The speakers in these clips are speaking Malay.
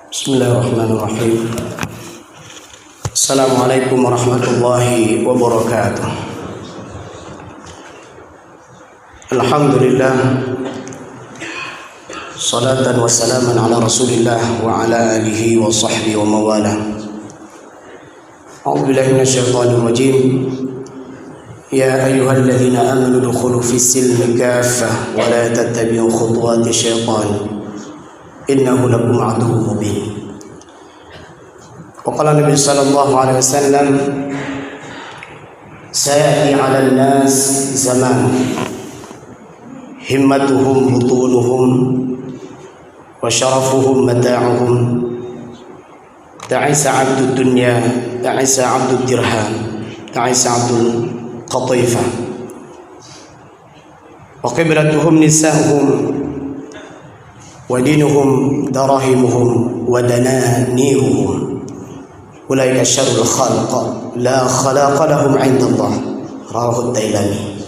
Bismillahirrahmanirrahim. Assalamualaikum warahmatullahi wabarakatuh. Alhamdulillah, salatan wa salaman ala rasulillah wa ala alihi wa sahbihi wa mawala. A'udzu billahi minasyaitonir rajim. Ya ayyuhalladzina amanu dukhulu fis silmi kaffah wa la tattabi'u khutuwati syaitan innahu lakum aduwwun mubin. Wa qala Nabi sallallahu alaihi wasallam, sayati 'alan nas zaman himmatuhum butunuhum wa syarafuhum mata'uhum ta'isa 'abdud dunya ta'isa 'abdud dirham ta'isa 'abdul qatifah wa qiblatuhum nisa'uhum wa dinuhum darahimuhum wa dananiruhum ulaika syarrul khalq la khalaqa lahum 'indallah. Rawahu Tailani.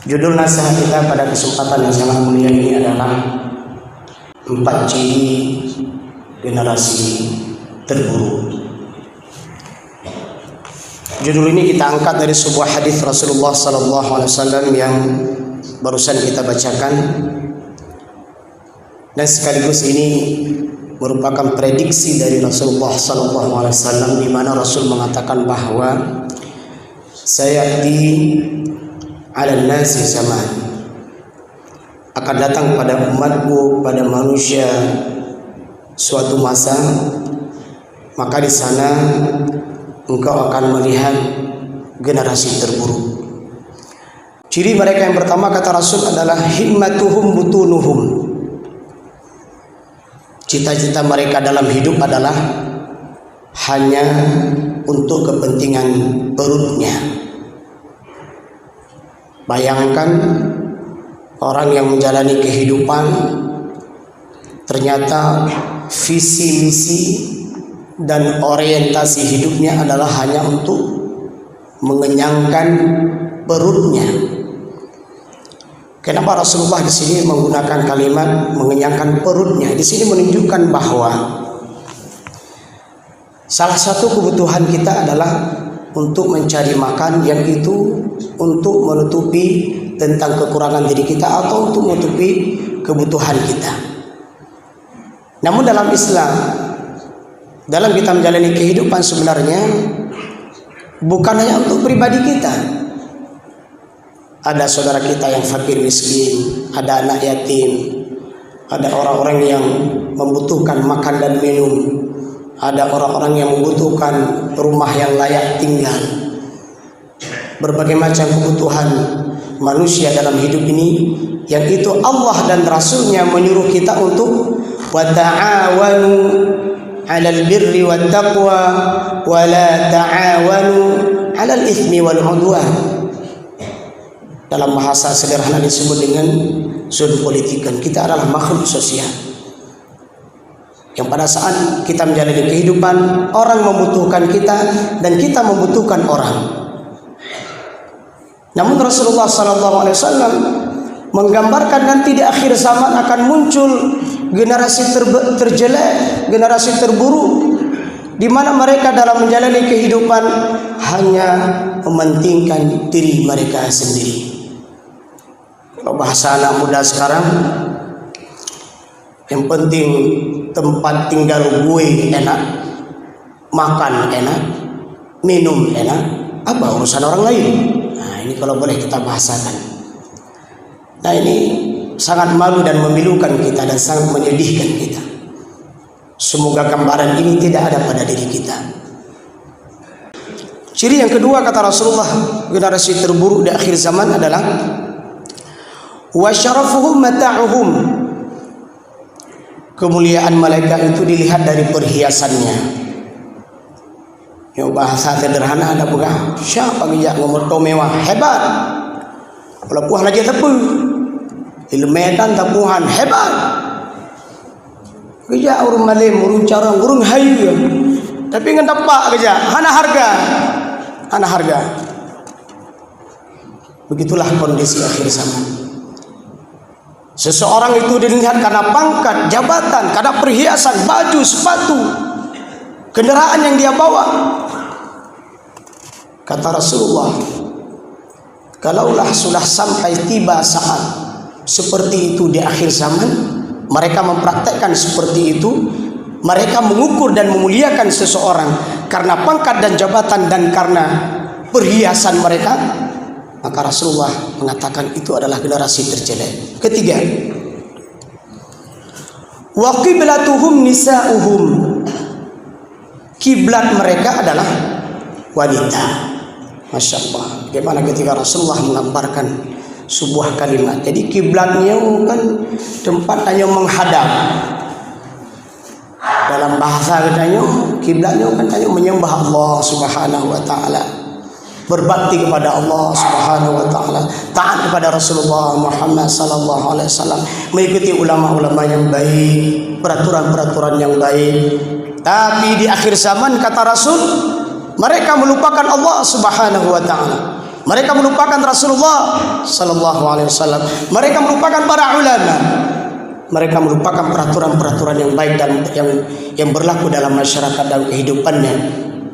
Judul nasihat kita pada kesempatan yang sangat mulia ini adalah 4 ciri generasi terburuk. Judul ini kita angkat dari sebuah hadis Rasulullah sallallahu alaihi wasallam yang barusan kita bacakan, dan sekaligus ini merupakan prediksi dari Rasulullah sallallahu alaihi wasallam, di mana Rasul mengatakan bahwa sayati 'alan nasi zaman, akan datang pada umatku, pada manusia suatu masa, maka di sana engkau akan melihat generasi terburuk. Ciri mereka yang pertama, kata Rasul, adalah himmatuhum butunuhum. Cita-cita mereka dalam hidup adalah hanya untuk kepentingan perutnya. Bayangkan orang yang menjalani kehidupan, ternyata visi misi dan orientasi hidupnya adalah hanya untuk mengenyangkan perutnya. Kenapa Rasulullah di sini menggunakan kalimat mengenyangkan perutnya? Di sini menunjukkan bahwa salah satu kebutuhan kita adalah untuk mencari makan, yang itu untuk menutupi tentang kekurangan diri kita atau untuk menutupi kebutuhan kita. Namun dalam Islam, dalam kita menjalani kehidupan, sebenarnya bukan hanya untuk pribadi kita. Ada saudara kita yang fakir miskin, ada anak yatim, ada orang-orang yang membutuhkan makan dan minum, ada orang-orang yang membutuhkan rumah yang layak tinggal. Berbagai macam kebutuhan manusia dalam hidup ini, yang itu Allah dan Rasulnya menyuruh kita untuk wa ta'awanu 'alal birri wat taqwa wa la ta'awanu 'alal itsmi wal 'udwan. Dalam bahasa sederhana disebut dengan zoologikan. Kita adalah makhluk sosial yang pada saat kita menjalani kehidupan, orang membutuhkan kita dan kita membutuhkan orang. Namun Rasulullah SAW menggambarkan nanti di akhir zaman akan muncul generasi terjelek, generasi terburuk, di mana mereka dalam menjalani kehidupan hanya mementingkan diri mereka sendiri. Kalau bahasa anak muda sekarang, yang penting tempat tinggal gue enak, makan enak, minum enak, apa urusan orang lain? Nah, ini kalau boleh kita bahasakan. Nah, ini sangat malu dan memilukan kita dan sangat menyedihkan kita. Semoga gambaran ini tidak ada pada diri kita. Ciri yang kedua, kata Rasulullah, generasi terburuk di akhir zaman adalah wa syarafuhum mata'uhum. Kemuliaan malaikat itu dilihat dari perhiasannya. Yang bahasa sederhana ada bukan? Siapa bijak ngomong mewah, hebat. Kalau puah lagi tepu, ilmetan tapuhan hebat. Kerja urung malim, urung carang, urung hayu. Tapi ngan tapak kerja, hana harga. Hana harga. Begitulah kondisi akhir zaman. Seseorang itu dilihat karena pangkat, jabatan, karena perhiasan, baju, sepatu, kendaraan yang dia bawa. Kata Rasulullah, kalaulah sudah sampai tiba saat seperti itu di akhir zaman, mereka mempraktekkan seperti itu, mereka mengukur dan memuliakan seseorang karena pangkat dan jabatan dan karena perhiasan mereka, maka Rasulullah mengatakan itu adalah generasi terjelek. Ketiga, wa qiblatuhum nisa'uhum, kiblat mereka adalah wanita. Masya Allah, bagaimana ketika Rasulullah menggambarkan sebuah kalimat. Jadi kiblatnya kan tempatnya menghadap. Dalam bahasa katanya kiblatnya kan menyembah Allah Subhanahu wa taala, berbakti kepada Allah Subhanahu wa taala, taat kepada Rasulullah Muhammad sallallahu alaihi wasallam, mengikuti ulama-ulama yang baik, peraturan-peraturan yang baik. Tapi di akhir zaman kata Rasul, mereka melupakan Allah Subhanahu wa taala. Mereka melupakan Rasulullah sallallahu alaihi wasallam. Mereka melupakan para ulama. Mereka melupakan peraturan-peraturan yang baik dan yang berlaku dalam masyarakat dan kehidupannya.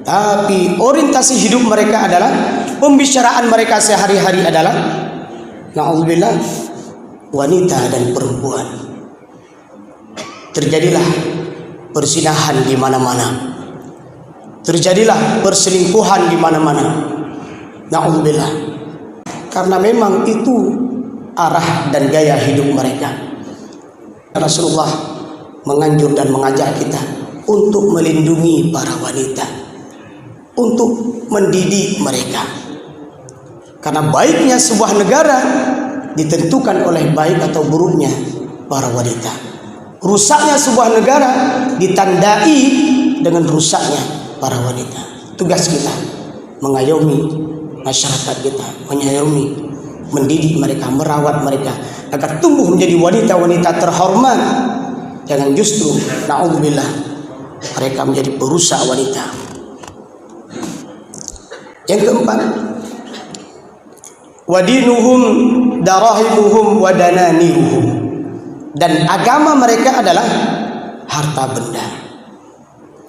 Tapi orientasi hidup mereka adalah, pembicaraan mereka sehari-hari adalah, na'udzubillah, wanita dan perempuan. Terjadilah persinahan di mana-mana. Terjadilah perselingkuhan di mana-mana. Na'udzubillah. Karena memang itu arah dan gaya hidup mereka. Rasulullah menganjur dan mengajak kita untuk melindungi para wanita, untuk mendidik mereka. Karena baiknya sebuah negara ditentukan oleh baik atau buruknya para wanita. Rusaknya sebuah negara ditandai dengan rusaknya para wanita. Tugas kita mengayomi masyarakat kita, menyayangi, mendidik mereka, merawat mereka agar tumbuh menjadi wanita-wanita terhormat. Jangan justru na'udzubillah mereka menjadi perusak wanita. Yang keempat, wadinuhum darahimuhum wadananiruhum, dan agama mereka adalah harta benda.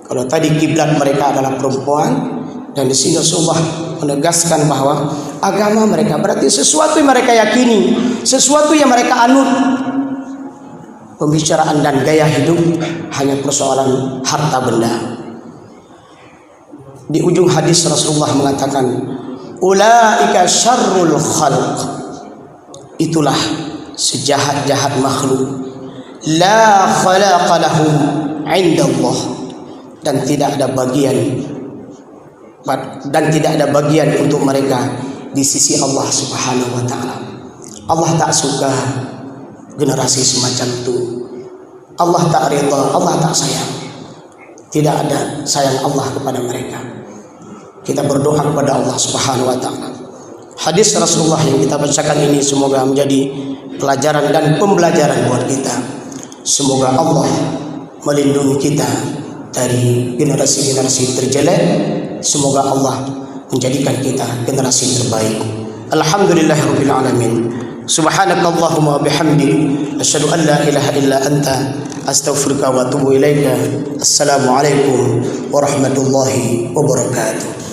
Kalau tadi kiblat mereka adalah perempuan, dan di sini Rasulullah menegaskan bahwa agama mereka berarti sesuatu yang mereka yakini, sesuatu yang mereka anut. Pembicaraan dan gaya hidup hanya persoalan harta benda. Di ujung hadis Rasulullah mengatakan, ulaika syarrul khalq, itulah sejahat-jahat makhluk, la khalaqa lahum indallah, dan tidak ada bagian untuk mereka di sisi Allah Subhanahu wa taala. Allah tak suka generasi semacam itu. Allah tak ridha, Allah tak sayang. Tidak ada sayang Allah kepada mereka. Kita berdoa kepada Allah Subhanahu wa taala. Hadis Rasulullah yang kita bacakan ini semoga menjadi pelajaran dan pembelajaran buat kita. Semoga Allah melindungi kita dari generasi-generasi terjelek. Semoga Allah menjadikan kita generasi terbaik. Alhamdulillahirabbil alamin. Subhanakallahumma bihamdik asyhadu an la ilaha illa anta astaghfiruka wa atubu ilaika. Assalamualaikum warahmatullahi wabarakatuh.